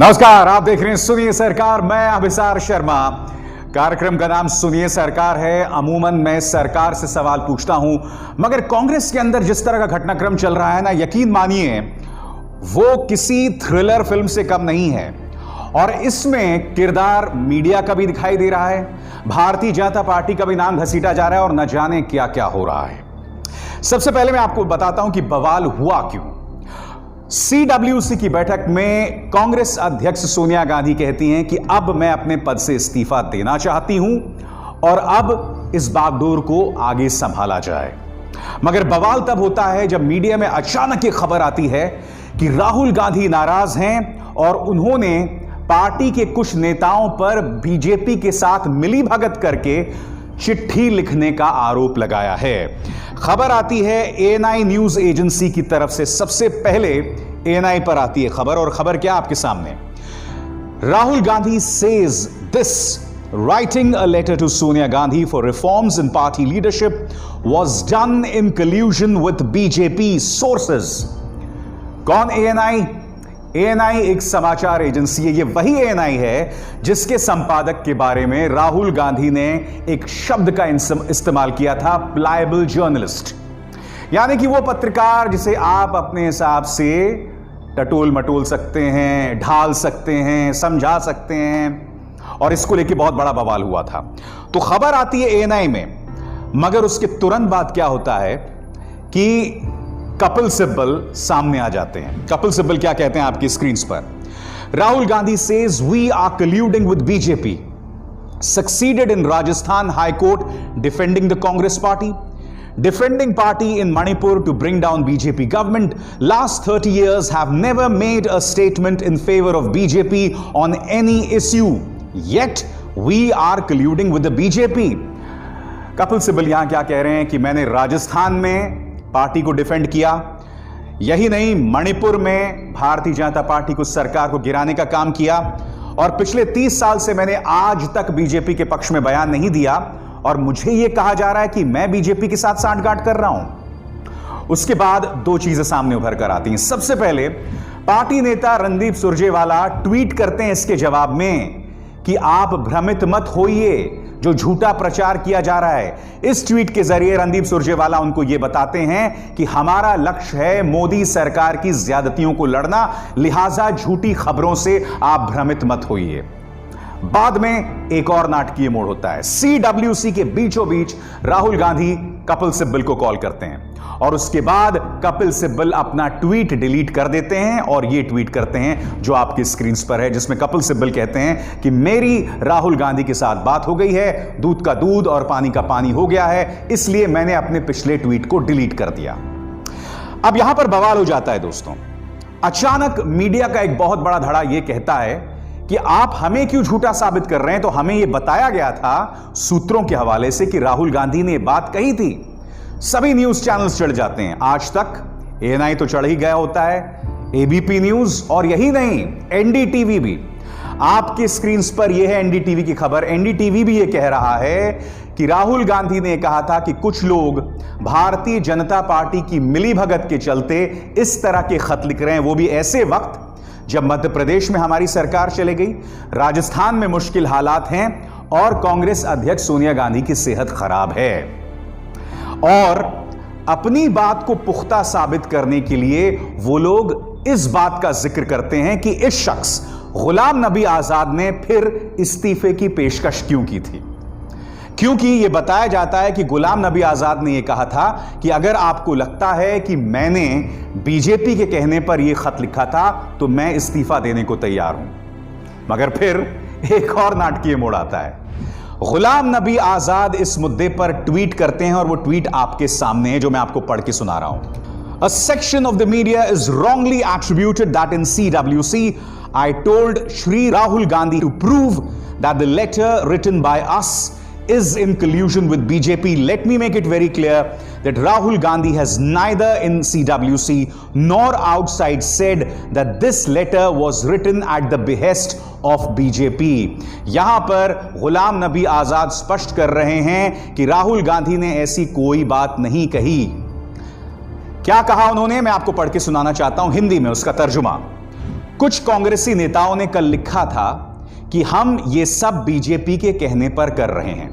नमस्कार, आप देख रहे हैं सुनिए सरकार। मैं अभिसार शर्मा। कार्यक्रम का नाम सुनिए सरकार है। अमूमन मैं सरकार से सवाल पूछता हूं, मगर कांग्रेस के अंदर जिस तरह का घटनाक्रम चल रहा है ना, यकीन मानिए वो किसी थ्रिलर फिल्म से कम नहीं है। और इसमें किरदार मीडिया का भी दिखाई दे रहा है, भारतीय जनता पार्टी का भी नाम घसीटा जा रहा है और न जाने क्या क्या हो रहा है। सबसे पहले मैं आपको बताता हूं कि बवाल हुआ क्यों। CWC की बैठक में कांग्रेस अध्यक्ष सोनिया गांधी कहती हैं कि अब मैं अपने पद से इस्तीफा देना चाहती हूं और अब इस बागडोर को आगे संभाला जाए। मगर बवाल तब होता है जब मीडिया में अचानक ये खबर आती है कि राहुल गांधी नाराज हैं और उन्होंने पार्टी के कुछ नेताओं पर बीजेपी के साथ मिलीभगत करके चिट्ठी लिखने का आरोप लगाया है। खबर आती है ANI न्यूज एजेंसी की तरफ से। सबसे पहले ANI पर आती है खबर, और खबर क्या आपके सामने। Rahul Gandhi says this, writing a letter to Sonia Gandhi for reforms in party leadership was done in collusion with BJP sources। कौन ANI? ANI एक समाचार एजेंसी है। ये वही ANI है जिसके संपादक के बारे में राहुल गांधी ने एक शब्द का इस्तेमाल किया था, प्लायबल जर्नलिस्ट। यानी कि वो पत्रकार जिसे आप अपने हिसाब से टटोल मटोल सकते हैं, ढाल सकते हैं, समझा सकते हैं। और इसको लेके बहुत बड़ा बवाल हुआ था। तो खबर आती है ANI में, मगर उसके तुरंत बाद क्या होता है कि कपिल सिब्बल सामने आ जाते हैं। कपिल सिब्बल क्या कहते हैं आपकी स्क्रीन पर। Rahul Gandhi says we are colluding with BJP, succeeded in Rajasthan High Court defending the Congress party, defending party in Manipur to bring down BJP government. Last 30 years have never made a statement in favor of BJP on any issue. Yet we are colluding with the BJP. Kapil Sibal यहां क्या कह रहे हैं कि मैंने राजस्थान में party को defend किया, यही नहीं मणिपुर में भारतीय जनता पार्टी को, सरकार को गिराने का काम किया, और पिछले 30 साल से मैंने आज तक बीजेपी के पक्ष में बयान नहीं दिया, और मुझे यह कहा जा रहा है कि मैं बीजेपी के साथ सांठगांठ कर रहा हूं। उसके बाद दो चीजें सामने उभर कर आती हैं। सबसे पहले पार्टी नेता रणदीप सुरजेवाला ट्वीट करते हैं इसके जवाब में कि आप भ्रमित मत होइए, जो झूठा प्रचार किया जा रहा है। इस ट्वीट के जरिए रणदीप सुरजेवाला उनको यह बताते हैं कि हमारा लक्ष्य है मोदी सरकार की ज्यादतियों को लड़ना, लिहाजा झूठी खबरों से आप भ्रमित मत होइए। बाद में एक और नाटकीय मोड़ होता है। CWC के बीचों बीच राहुल गांधी कपिल सिब्बल को कॉल करते हैं, और उसके बाद कपिल सिब्बल अपना ट्वीट डिलीट कर देते हैं और ये ट्वीट करते हैं जो आपकी स्क्रीन पर है, जिसमें कपिल सिब्बल कहते हैं कि मेरी राहुल गांधी के साथ बात हो गई है, दूध का दूध और पानी का पानी हो गया है, इसलिए मैंने अपने पिछले ट्वीट को डिलीट कर दिया। अब यहां पर बवाल हो जाता है दोस्तों। अचानक मीडिया का एक बहुत बड़ा धड़ा यह कहता है कि आप हमें क्यों झूठा साबित कर रहे हैं। तो हमें यह बताया गया था सूत्रों के हवाले से कि राहुल गांधी ने बात कही थी। सभी न्यूज चैनल्स चढ़ जाते हैं, आज तक ANI तो चढ़ ही गया होता है, ABP न्यूज, और यही नहीं NDTV भी। आपके स्क्रीन पर यह है NDTV की खबर। NDTV भी यह कह रहा है कि राहुल गांधी ने कहा था कि कुछ लोग भारतीय जनता पार्टी की मिलीभगत के चलते इस तरह के खत लिख रहे हैं, वो भी ऐसे वक्त जब मध्य प्रदेश में हमारी सरकार चले गई, राजस्थान में मुश्किल हालात हैं और कांग्रेस अध्यक्ष सोनिया गांधी की सेहत खराब है। और अपनी बात को पुख्ता साबित करने के लिए वो लोग इस बात का जिक्र करते हैं कि इस शख्स गुलाम नबी आजाद ने फिर इस्तीफे की पेशकश क्यों की थी। क्योंकि यह बताया जाता है कि गुलाम नबी आजाद ने यह कहा था कि अगर आपको लगता है कि मैंने बीजेपी के कहने पर यह खत लिखा था तो मैं इस्तीफा देने को तैयार हूं। मगर फिर एक और नाटकीय मोड़ आता है। गुलाम नबी आजाद इस मुद्दे पर ट्वीट करते हैं, और वो ट्वीट आपके सामने है जो मैं आपको पढ़ के सुना रहा हूं। A section of the media is wrongly attributed that in CWC I told Shri Rahul Gandhi to prove that the letter written by us is in collusion with BJP. Let me make it very clear that Rahul Gandhi has neither in CWC nor outside said that this letter was written at the behest of BJP. यहां पर गुलाम नबी आजाद स्पष्ट कर रहे हैं कि राहुल गांधी ने ऐसी कोई बात नहीं कही। क्या कहा उन्होंने, मैं आपको पढ़ के सुनाना चाहता हूं हिंदी में उसका तर्जुमा। कुछ कांग्रेसी नेताओं ने कल लिखा था कि हम ये सब बीजेपी के कहने पर कर रहे हैं।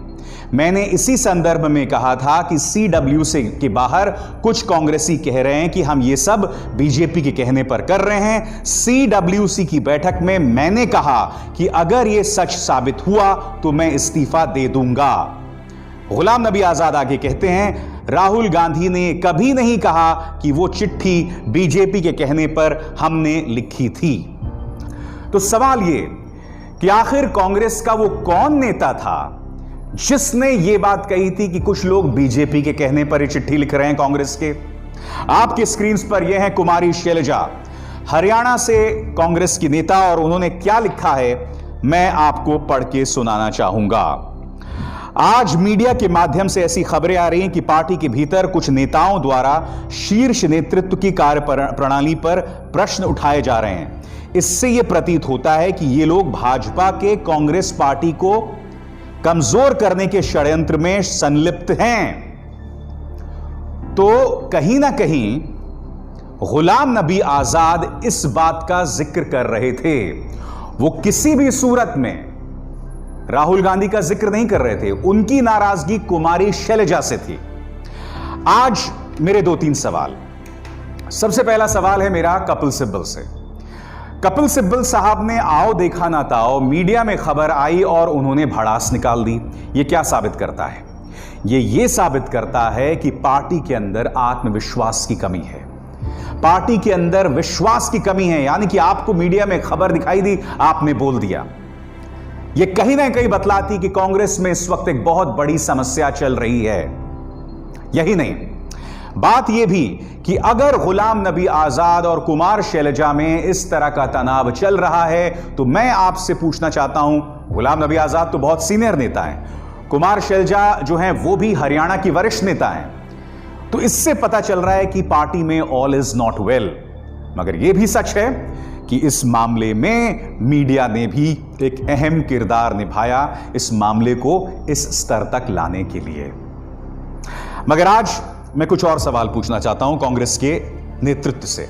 मैंने इसी संदर्भ में कहा था कि सीडब्ल्यूसी के बाहर कुछ कांग्रेसी कह रहे हैं कि हम ये सब बीजेपी के कहने पर कर रहे हैं। सीडब्ल्यूसी की बैठक में मैंने कहा कि अगर ये सच साबित हुआ तो मैं इस्तीफा दे दूंगा। गुलाम नबी आजाद आगे कहते हैं, राहुल गांधी ने कभी नहीं कहा कि वो चिट्ठी बीजेपी के कहने पर हमने लिखी थी। तो सवाल ये कि आखिर कांग्रेस का वो कौन नेता था जिसने ये बात कही थी कि कुछ लोग बीजेपी के कहने पर ये चिट्ठी लिख रहे हैं कांग्रेस के। आपके स्क्रीन पर ये है कुमारी शैलजा, हरियाणा से कांग्रेस की नेता, और उन्होंने क्या लिखा है मैं आपको पढ़ के सुनाना चाहूंगा। आज मीडिया के माध्यम से ऐसी खबरें आ रही हैं कि पार्टी के भीतर कुछ नेताओं द्वारा शीर्ष नेतृत्व की कार्य प्रणाली पर प्रश्न उठाए जा रहे हैं। इससे यह प्रतीत होता है कि ये लोग भाजपा के कांग्रेस पार्टी को कमजोर करने के षड्यंत्र में संलिप्त हैं। तो कहीं ना कहीं गुलाम नबी आजाद इस बात का जिक्र कर रहे थे। वो किसी भी सूरत में राहुल गांधी का जिक्र नहीं कर रहे थे। उनकी नाराजगी कुमारी शैलजा से थी। आज मेरे 2-3 सवाल। सबसे पहला सवाल है मेरा कपिल सिब्बल से। कपिल सिब्बल साहब ने आओ देखा ना ताओ, मीडिया में खबर आई और उन्होंने भड़ास निकाल दी। यह क्या साबित करता है? यह साबित करता है कि पार्टी के अंदर आत्मविश्वास की कमी है। पार्टी के अंदर विश्वास की कमी है, यानी कि आपको मीडिया में खबर दिखाई दी, आपने बोल दिया। यह कहीं ना कहीं बतलाती कि कांग्रेस में इस वक्त एक बहुत बड़ी समस्या चल रही है। यही नहीं, बात यह भी कि अगर गुलाम नबी आजाद और कुमार शैलजा में इस तरह का तनाव चल रहा है तो मैं आपसे पूछना चाहता हूं, गुलाम नबी आजाद तो बहुत सीनियर नेता हैं, कुमार शैलजा जो हैं वो भी हरियाणा की वरिष्ठ नेता हैं, तो इससे पता चल रहा है कि पार्टी में ऑल इज नॉट वेल। मगर यह भी सच है कि इस मामले में मीडिया ने भी एक अहम किरदार निभाया इस मामले को इस स्तर तक लाने के लिए। मगर आज मैं कुछ और सवाल पूछना चाहता हूं कांग्रेस के नेतृत्व से।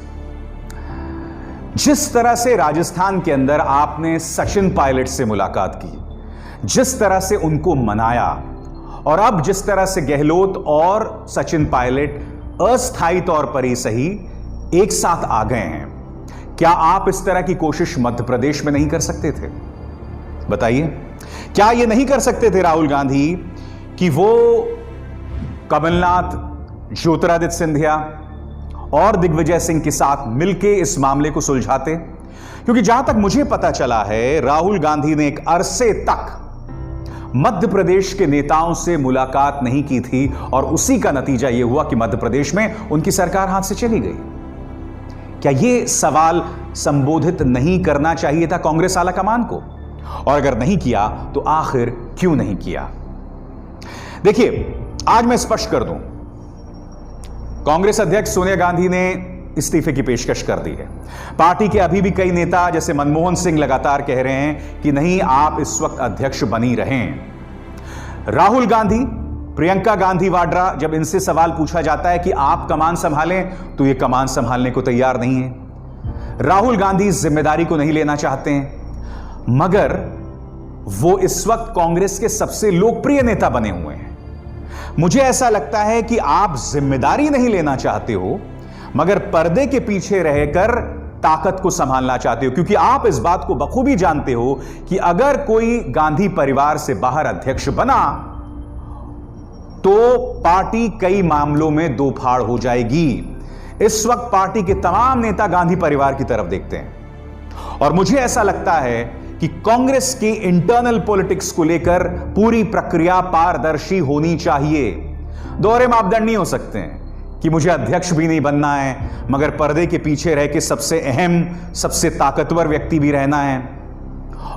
जिस तरह से राजस्थान के अंदर आपने सचिन पायलट से मुलाकात की, जिस तरह से उनको मनाया, और अब जिस तरह से गहलोत और सचिन पायलट अस्थायी तौर पर ही सही एक साथ आ गए हैं, क्या आप इस तरह की कोशिश मध्य प्रदेश में नहीं कर सकते थे? बताइए, क्या यह नहीं कर सकते थे राहुल गांधी कि वो कमलनाथ, ज्योतिरादित्य सिंधिया और दिग्विजय सिंह के साथ मिलकर इस मामले को सुलझाते? क्योंकि जहां तक मुझे पता चला है, राहुल गांधी ने एक अरसे तक मध्य प्रदेश के नेताओं से मुलाकात नहीं की थी और उसी का नतीजा यह हुआ कि मध्य प्रदेश में उनकी सरकार हाथ से चली गई। क्या यह सवाल संबोधित नहीं करना चाहिए था कांग्रेस आला कमान को? और अगर नहीं किया तो आखिर क्यों नहीं किया? देखिए, आज मैं स्पष्ट कर दूं, कांग्रेस अध्यक्ष सोनिया गांधी ने इस्तीफे की पेशकश कर दी है। पार्टी के अभी भी कई नेता जैसे मनमोहन सिंह लगातार कह रहे हैं कि नहीं, आप इस वक्त अध्यक्ष बनी रहें। राहुल गांधी, प्रियंका गांधी वाड्रा, जब इनसे सवाल पूछा जाता है कि आप कमान संभालें तो ये कमान संभालने को तैयार नहीं है। राहुल गांधी इस जिम्मेदारी को नहीं लेना चाहते हैं, मगर वो इस वक्त कांग्रेस के सबसे लोकप्रिय नेता बने हुए हैं। मुझे ऐसा लगता है कि आप जिम्मेदारी नहीं लेना चाहते हो, मगर पर्दे के पीछे रहकर ताकत को संभालना चाहते हो, क्योंकि आप इस बात को बखूबी जानते हो कि अगर कोई गांधी परिवार से बाहर अध्यक्ष बना तो पार्टी कई मामलों में दो फाड़ हो जाएगी। इस वक्त पार्टी के तमाम नेता गांधी परिवार की तरफ देखते हैं और मुझे ऐसा लगता है कि कांग्रेस की इंटरनल पॉलिटिक्स को लेकर पूरी प्रक्रिया पारदर्शी होनी चाहिए। दोहरे मापदंड नहीं हो सकते हैं कि मुझे अध्यक्ष भी नहीं बनना है मगर पर्दे के पीछे रह के सबसे अहम, सबसे ताकतवर व्यक्ति भी रहना है।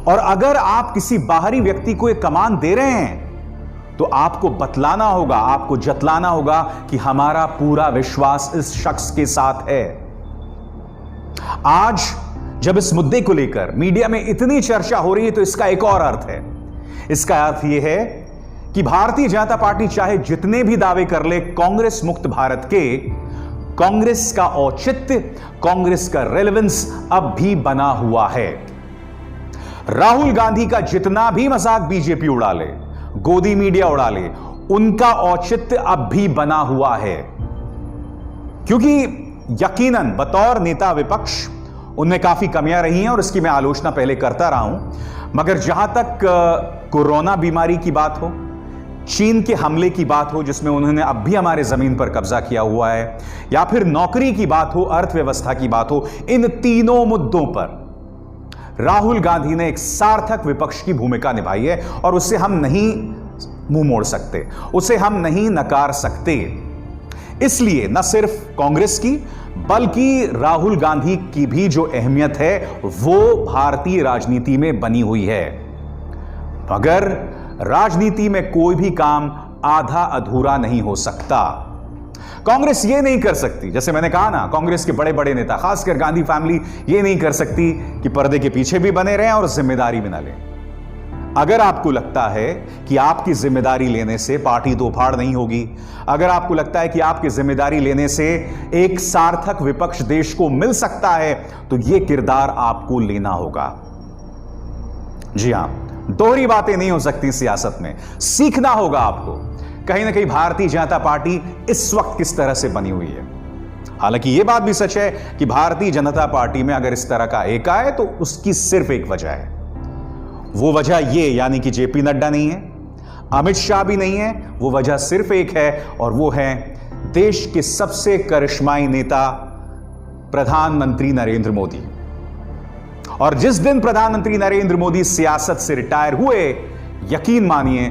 और अगर आप किसी बाहरी व्यक्ति को एक कमान दे रहे हैं तो आपको बतलाना होगा, आपको जतलाना होगा कि हमारा पूरा विश्वास इस शख्स के साथ है। आज जब इस मुद्दे को लेकर मीडिया में इतनी चर्चा हो रही है तो इसका एक और अर्थ है। इसका अर्थ यह है कि भारतीय जनता पार्टी चाहे जितने भी दावे कर ले कांग्रेस मुक्त भारत के, कांग्रेस का औचित्य, कांग्रेस का रेलेवेंस अब भी बना हुआ है। राहुल गांधी का जितना भी मजाक बीजेपी उड़ा ले, गोदी मीडिया उड़ा ले, उनका औचित्य अब भी बना हुआ है। क्योंकि यकीनन बतौर नेता विपक्ष उनमें काफी कमियां रही हैं और इसकी मैं आलोचना पहले करता रहा हूं, मगर जहां तक कोरोना बीमारी की बात हो, चीन के हमले की बात हो जिसमें उन्होंने अब भी हमारे जमीन पर कब्जा किया हुआ है, या फिर नौकरी की बात हो, अर्थव्यवस्था की बात हो, इन तीनों मुद्दों पर राहुल गांधी ने एक सार्थक विपक्ष की भूमिका निभाई है और उससे हम नहीं मुंह मोड़ सकते, उसे हम नहीं नकार सकते। इसलिए न सिर्फ कांग्रेस की बल्कि राहुल गांधी की भी जो अहमियत है वो भारतीय राजनीति में बनी हुई है। मगर राजनीति में कोई भी काम आधा अधूरा नहीं हो सकता। कांग्रेस ये नहीं कर सकती, जैसे मैंने कहा ना, कांग्रेस के बड़े बड़े नेता, खासकर गांधी फैमिली, ये नहीं कर सकती कि पर्दे के पीछे भी बने रहें और जिम्मेदारी भी ना लें। अगर आपको लगता है कि आपकी जिम्मेदारी लेने से पार्टी तोड़फाड़ नहीं होगी, अगर आपको लगता है कि आपकी जिम्मेदारी लेने से एक सार्थक विपक्ष देश को मिल सकता है, तो यह किरदार आपको लेना होगा। जी हां, दोहरी बातें नहीं हो सकती सियासत में। सीखना होगा आपको कहीं ना कहीं भारतीय जनता पार्टी इस वक्त किस तरह से बनी हुई है। हालांकि यह बात भी सच है कि भारतीय जनता पार्टी में अगर इस तरह का एका है तो उसकी सिर्फ एक वजह है। वो वजह ये, यानी कि जेपी नड्डा नहीं है, अमित शाह भी नहीं है, वो वजह सिर्फ एक है और वो है देश के सबसे करिश्माई नेता प्रधानमंत्री नरेंद्र मोदी। और जिस दिन प्रधानमंत्री नरेंद्र मोदी सियासत से रिटायर हुए, यकीन मानिए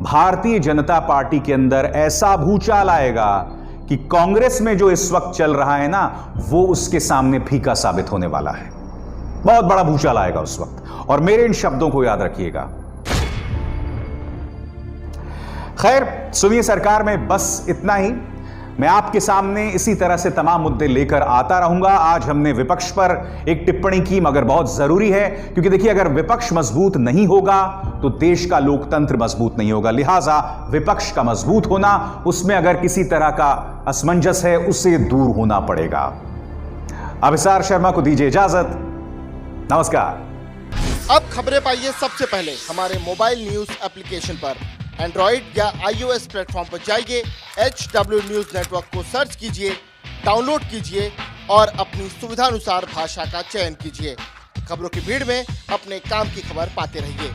भारतीय जनता पार्टी के अंदर ऐसा भूचाल आएगा कि कांग्रेस में जो इस वक्त चल रहा है ना, वो उसके सामने फीका साबित होने वाला है। बहुत बड़ा भूचाल आएगा उस वक्त, और मेरे इन शब्दों को याद रखिएगा। खैर, सुनिए सरकार में बस इतना ही। मैं आपके सामने इसी तरह से तमाम मुद्दे लेकर आता रहूंगा। आज हमने विपक्ष पर एक टिप्पणी की, मगर बहुत जरूरी है, क्योंकि देखिए अगर विपक्ष मजबूत नहीं होगा तो देश का लोकतंत्र मजबूत नहीं होगा। लिहाजा विपक्ष का मजबूत होना, उसमें अगर किसी तरह का असमंजस है, उससे दूर होना पड़ेगा। अभिसार शर्मा को दीजिए इजाजत। नमस्कार। अब खबरें पाइए सबसे पहले हमारे मोबाइल न्यूज एप्लीकेशन पर। एंड्रॉइड या iOS प्लेटफॉर्म पर जाइए, HW न्यूज नेटवर्क को सर्च कीजिए, डाउनलोड कीजिए और अपनी सुविधानुसार भाषा का चयन कीजिए। खबरों की भीड़ में अपने काम की खबर पाते रहिए।